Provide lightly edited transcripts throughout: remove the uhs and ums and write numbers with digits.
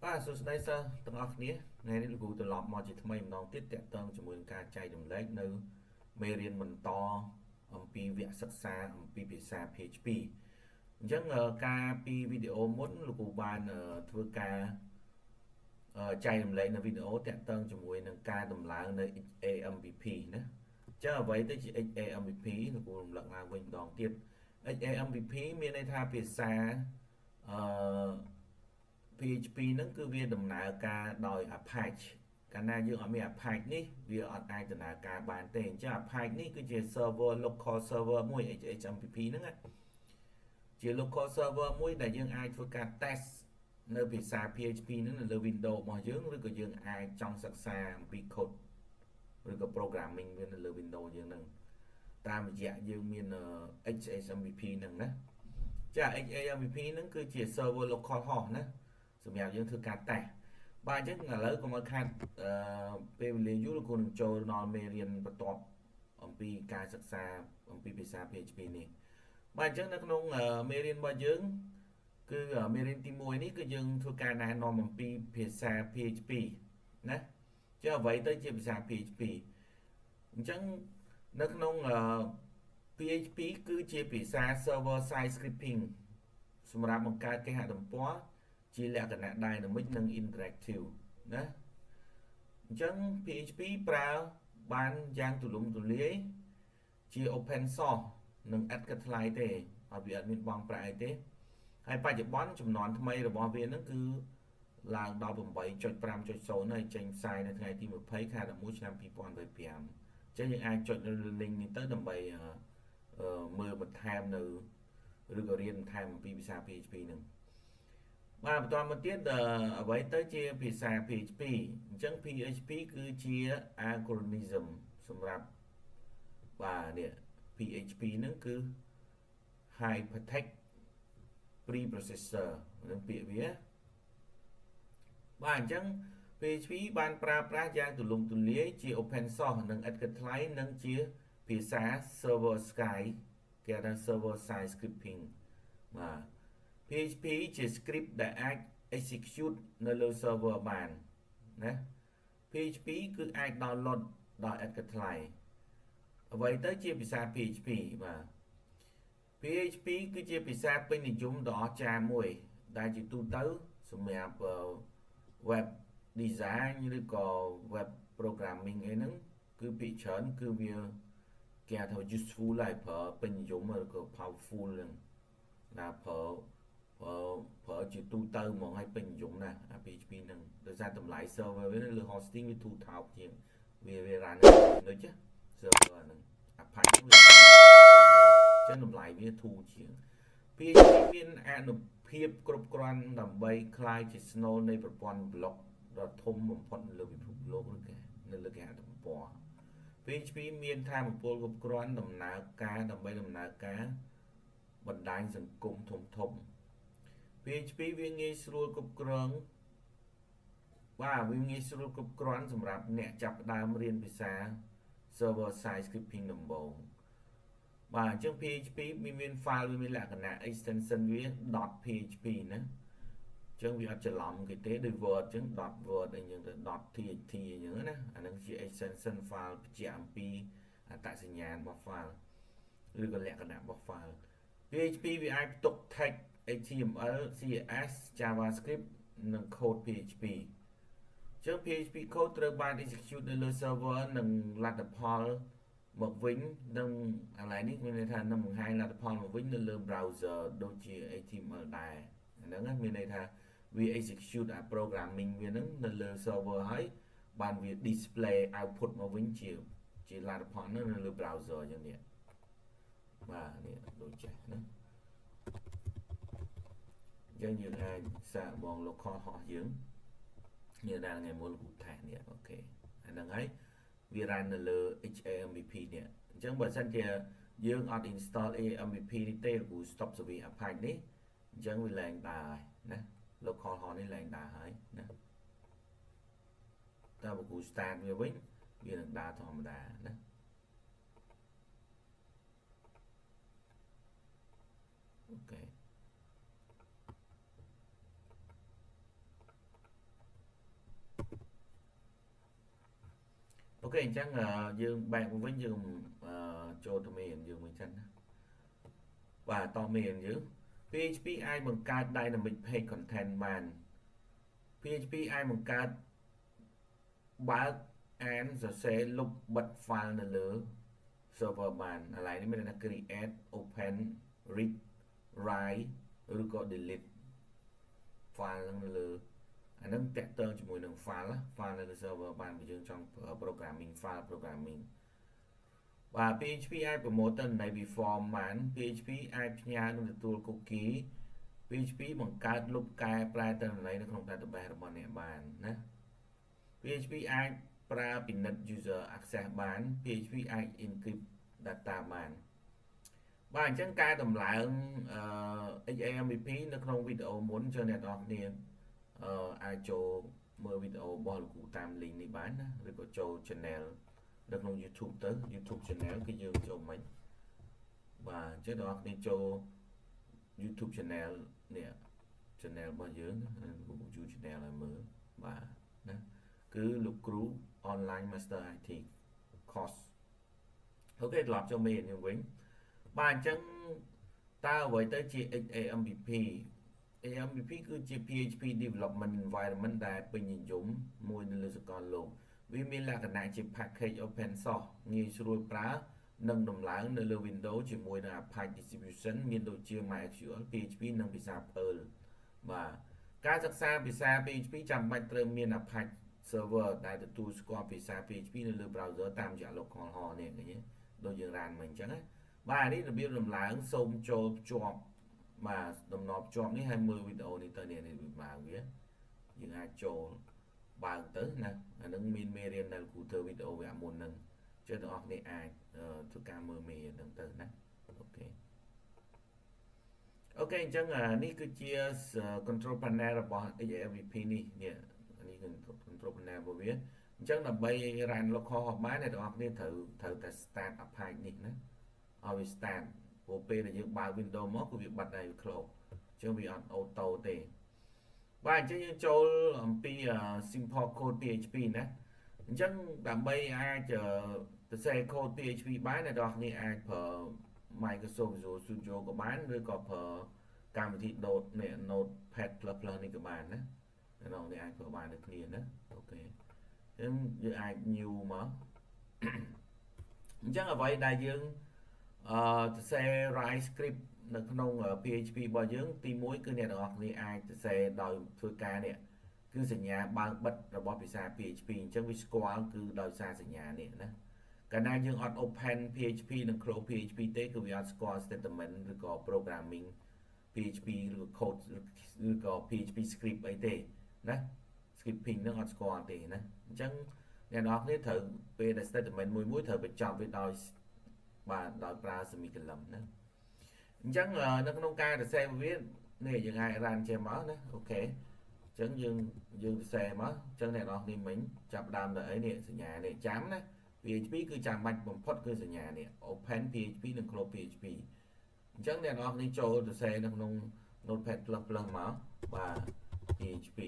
បាទសួស្តីសិស្សទាំងអស់គ្នាថ្ងៃនេះលោកគ្រូត្រឡប់មកជាថ្មីម្ដងទៀតតាក់ទងជាមួយនឹងការចែករំលែកនៅមេរៀនបន្តអំពីវគ្គសិក្សាអំពីភាសា PHP អញ្ចឹងការពីវីដេអូមុនលោកគ្រូបានធ្វើការចែករំលែកនៅវីដេអូតាក់ទងជាមួយនឹងការដំឡើងនៅ XAMPP ណាអញ្ចឹងអ្វីទៅជា XAMPP លោកគ្រូរំលឹកឡើងវិញម្ដងទៀត XAMPP មានន័យថាភាសាអឺ PHP ហ្នឹងគឺវាដំណើរការដោយ Apache កាលណាយើងអត់មាន Apache នេះវាអត់អាចដំណើរការបានទេអញ្ចឹង Apache នេះគឺជា server local server មួយ HHMPP ហ្នឹងណាជា local server មួយដែលយើងអាចធ្វើការ test នៅភាសា PHP ហ្នឹងនៅលើ Windows របស់យើងឬក៏យើងអាចចង់សិក្សាអំពី code ឬក៏ programming វានៅលើ Windows យើងហ្នឹងតាមរយៈយើងមាន HHMPP ហ្នឹងណាចា HAMPP ហ្នឹងគឺជា server local host ណាសម្រាប់យើងធ្វើការតេស្តបាទអញ្ចឹងឥឡូវកុំឲ្យខាតពេលវេលាយូរលោកគ្រូនឹងចូលដល់មេរៀនបន្ទាប់អំពីការសិក្សាអំពីភាសា PHP នេះបាទអញ្ចឹងនៅក្នុងមេរៀនរបស់យើងគឺមេរៀនទី1នេះគឺយើងធ្វើការណែនាំអំពីភាសា PHP ណាចុះអ្វីទៅជាភាសា PHP អញ្ចឹងនៅក្នុង PHP គឺជាភាសា server side scripting សម្រាប់បង្កើតគេហទំព័រជាលក្ខណៈ dynamic និង interactive ណាអញ្ចឹង PHP ប្រើបានយ៉ាងទូលំទូលាយជា open source និងឥតគិតថ្លៃទេហើយវាអត់មានបង់ប្រាក់អីទេហើយបច្ចុប្បន្នចំនួនថ្មីរបស់វានឹងគឺឡើងដល់ 8.5.0 ហើយចេញផ្សាយនៅថ្ងៃទី20ខែ11ឆ្នាំ2025អញ្ចឹងយើងអាចចុចនៅលើ link នេះទៅដើម្បីមើលបន្ថែមនៅឬក៏រៀនបន្ថែមអំពីភាសា PHP នឹងបាទបន្តមកទៀតអ្វីទៅជាភាសា PHP អញ្ចឹង PHP គឺជា algorithm សម្រាប់បាទនេះ PHP ហ្នឹងគឺ Hypertext Preprocessor នឹងពាក្យវាបាទអញ្ចឹង PHP បានប្រើប្រាស់យ៉ាងទូលំទូលាយជា open source និងឥតគិតថ្លៃនិងជាភាសា server side គេហៅថា server side scripting បាទ PHP ជា script ដែលអាច execute នៅលើ server បានណា PHP គឺអាច download ដោយឥតគិតថ្លៃអ្វីទៅជាភាសា PHP បាទ PHP គឺជាភាសាពេញនិយមដ៏អស្ចារ្យមួយដែលជាទូទៅសម្រាប់ web design ឬក៏ web programming អីហ្នឹងគឺភាគច្រើនគឺវាគេហៅថា useful ហើយប្រើពេញនិយមឬក៏ powerful ហ្នឹងណាប្រើជាទូទៅហ្មងឲ្យពេញនិយមណាស់អា PHP ហ្នឹងដោយសារតម្លៃ server វាលើ hosting វាធូរថោកជាងវា run ដូចណា server ហ្នឹង Apache វាចឹងតម្លៃវាធូរជាង PHP មានអនុភាពគ្រប់គ្រាន់ដើម្បីក្លាយជាស្នូលនៃប្រព័ន្ធ block ដ៏ធំបំផុតនៅលើពិភពលោកឬគេនៅលើគេហទំព័រ PHP មានថាមពលគ្រប់គ្រាន់ដំណើរការដើម្បីដំណើរការបណ្ដាញសង្គមធំ PHP វាងាយស្រួលគ្រប់គ្រងបាទវាងាយស្រួលគ្រប់គ្រាន់សម្រាប់អ្នកចាប់ផ្ដើមរៀនភាសា server side scripting ដំបូងបាទអញ្ចឹង PHP មាន file វាមានលក្ខណៈ extension វា .php ណាអញ្ចឹងវាអត់ច្រឡំគេទេដូច Word អញ្ចឹង .word អីចឹងទៅ .txt អីចឹងណាអានឹងជា extension file បញ្ជាក់អំពីអត្តសញ្ញាណរបស់ file ឬក៏លក្ខណៈរបស់ file PHP វាអាចផ្ទុក text HTML CSS JavaScript និង code PHP អញ្ចឹង PHP code ត្រូវបាន execute នៅលើ server និងលទ្ធផលមកវិញនឹងអាឡែនេះមានន័យថានឹងបង្ហាញលទ្ធផលមកវិញនៅលើ browser ដូចជា HTML ដែរអាហ្នឹងមានន័យថាវា execute អា programming វាហ្នឹងនៅលើ server ហើយបានវា display output មកវិញជាលទ្ធផលហ្នឹងនៅលើ browser អញ្ចឹងនេះបាទនេះដូចចេះណាអញ្ចឹងយើងអាចសាកបង local host យើងនេះដល់ថ្ងៃមុនលោកគ្រូថែនេះអូខេអាហ្នឹងហើយវា run នៅលើ HAMPP នេះអញ្ចឹងបើសិនជាយើងអត់ install AMPP នេះទេលោកគ្រូ stop service Apache នេះអញ្ចឹងវាឡើងដើរហើយណា local host នេះឡើងដើរហើយណាតើលោកគ្រូ start វាវិញវានឹងដើរធម្មតាណាអូខេ ok អញ្ចឹងយើងបែកមកវិញយើងចូលទៅមេរៀនយើងមួយចឹងណាបាទតមេរៀនយើង PHP អាចបង្កើត dynamic page content បាន PHP អាចបង្កើតបើកអានសរសេរលុបបិទ file នៅលើ server បានឥឡូវនេះមានន័យថា create open read write ឬក៏ delete file ហ្នឹងនៅលើអាហ្នឹងតាក់ទងជាមួយនឹង file នៅលើ server បានបើយើងចង់ programming file programming បាទ PHP អាចប្រមូលទិន្នន័យ form បាន PHP អាចផ្ញើនិងទទួល cookie PHP បង្កើតលុបកែប្រែទិន្នន័យនៅក្នុង database របស់អ្នកបានណា PHP អាចប្រើពិនិត្យ user access បាន PHP អាច encrypt data បានបាទអញ្ចឹងការតម្លើងXAMPP នៅក្នុងវីដេអូមុនចឹងអ្នកនរគ្នាអាចចូលមើលវីដេអូរបស់លោកគ្រូតាម link នេះបានណាឬក៏ចូល channel នៅក្នុង YouTube ទៅ YouTube channel គឺយើងចូលមិញបាទអញ្ចឹងអ្នកនរគ្នាចូល YouTube channel នេះ channel របស់យើង YouTube channel ឲ្យមើលបាទណាគឺលោកគ្រូ online master IT course អូខេត្រឡប់ចូលមេរៀនយើងវិញបាទអញ្ចឹងតើអ្វីទៅជា XAMPP AMPP គឺជា PHP development environment ដែលពេញនិយមមួយនៅលើសកលលោកវាមានលក្ខណៈជា package open source ងាយស្រួលប្រើនិងដំឡើងនៅលើ Windows ជាមួយនឹង Apache distribution មានដូចជា MySQL PHP និងភាសា Perl បាទការសិក្សាភាសា PHP ចាំបាច់ត្រូវមាន Apache server ដែលទទួលស្គាល់ភាសា PHP នៅលើ browser តាមរយៈ local host នេះឃើញទេដូចយើងរានមិញអញ្ចឹងណាបាទនេះរបៀបដំឡើងសូមចូលភ្ជាប់បាទដំណប់ភ្ជាប់នេះឲ្យមើលវីដេអូនេះទៅនេះវាបើកវាយើងអាចចូលបើកទៅណាអានឹងមានមេរៀនដែលគ្រូធ្វើវីដេអូវគ្គមុនហ្នឹងជឿទាំងអស់គ្នាអាចធ្វើការមើលមេរៀនហ្នឹងទៅណាអូខេអញ្ចឹងនេះគឺជា control panel របស់ XAMPP នេះគឺ control panel របស់វាអញ្ចឹងដើម្បី run local host បានអ្នកទាំងអស់គ្នាត្រូវតែ start Apache នេះណាឲ្យវា start ព្រោះពេលដែលយើងបើក Windows មកគឺវាបិទហើយវា close អញ្ចឹងវាអត់ auto ទេបាទអញ្ចឹងយើងចូលអំពី simple code PHP ណាអញ្ចឹងដើម្បីអាចសរសេរ code PHP បានអ្នកនរគ្នាអាចប្រើ Microsoft Visual Studio ក៏បានឬក៏ប្រើកម្មវិធី Notepad++ នេះក៏បានណាអ្នកនរគ្នាអាចប្រើបានដូចគ្នាណាអូខេអញ្ចឹងយើងអាច new មកអញ្ចឹងអ្វីដែលយើងសរសេរ write script នៅក្នុង PHP របស់យើងទី1គឺអ្នកទាំងអស់គ្នាអាចសរសេរដោយធ្វើការនេះគឺសញ្ញាបើកបិទរបស់ភាសា PHP អញ្ចឹងវាស្គាល់គឺដោយសារសញ្ញានេះណាកាលណាយើងអត់ open PHP និង close PHP ទេគឺវាអត់ស្គាល់ statement ឬក៏ programming PHP ឬក៏ code ឬក៏ PHP script អីទេណា scripting ហ្នឹងអត់ស្គាល់ទេណាអញ្ចឹងអ្នកនរគ្នាត្រូវពេលដែល statement មួយត្រូវបញ្ចប់វាដោយបាទដោយប្រើ semicolon ណាអញ្ចឹងនៅក្នុងការសរសេរវានេះយើងអាច run ចេះមកណាអូខេអញ្ចឹងយើងសរសេរមកអញ្ចឹងអ្នកនរគ្នាមិញចាប់ដើមទៅអីនេះសញ្ញានេះចាំណា PHP គឺចាំបាច់បំផុតគឺសញ្ញានេះ open PHP និង close PHP អញ្ចឹងអ្នកនរគ្នាចូលសរសេរនៅក្នុង Notepad++ មកបាទ PHP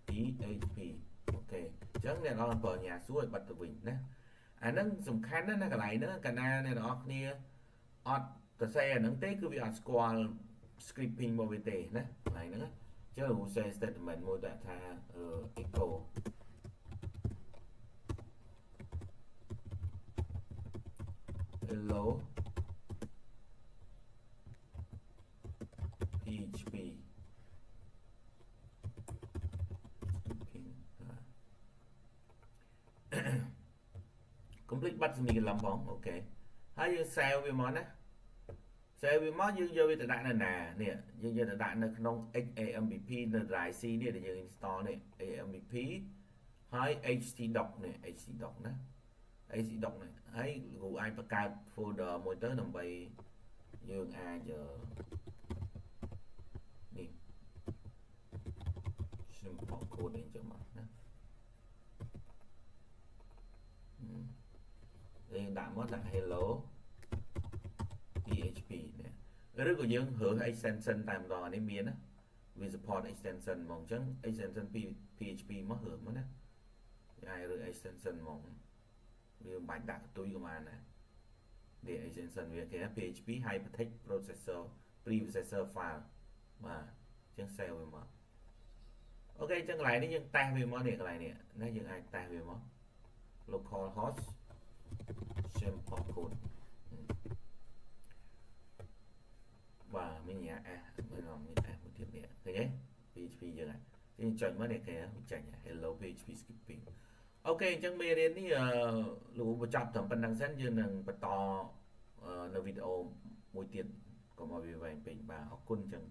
អូខេអញ្ចឹងអ្នកនរប្រើញ៉ាសួរឲ្យបិទទៅវិញណាអាហ្នឹងសំខាន់ណាស់កន្លែងហ្នឹងកាលណាអ្នកនរគ្នាអត់សរសេរអាហ្នឹងទេគឺវាអត់ស្គាល់ scripting របស់វាទេណាកន្លែងហ្នឹងអញ្ចឹងគ្រូសេ statement មួយដាក់ថា echo hello PHP complete បាត់ semicolon ផងអូខេហើយយើង save វាមកណា save វាមកយើងយកវាទៅដាក់នៅណានេះយើងយកទៅដាក់នៅក្នុង XAMPP នៅ drive C នេះដែលយើង install នេះ AMPP ហើយ htdoc នេះ htdoc ណា htdoc នេះហើយគ្រូអាចបង្កើត folder មួយទៅដើម្បីយើងអាចនេះ simple code នេះចឹងមកណាយើងដាក់មកដាក់ hello PHP នេះឬក៏យើងរើស extension តែម្ដងអានេះមានណាវា support extension ហ្មងអញ្ចឹង extension PHP មករើសមកណា ai rồi extension mong vì bài đặt tôi của mà nè để extension về cái PHP Hypertext Processor Preprocessor file mà chẳng sao về mà ok chẳng lại nó nhưng ta về mà này lại nè nó nhưng ai ta về mà localhost xem port code và mình nhà mình làm như thế một tiếp nè thấy nhé PHP giờ này thì chọn mới này cái chạy hello PHP skipping ok chẳng mấy đến thì lũ một chập thẩm phần đăng dẫn như là bật toនៅ video មួយទៀតក៏មកវាវែងពេកបាទអរគុណចឹង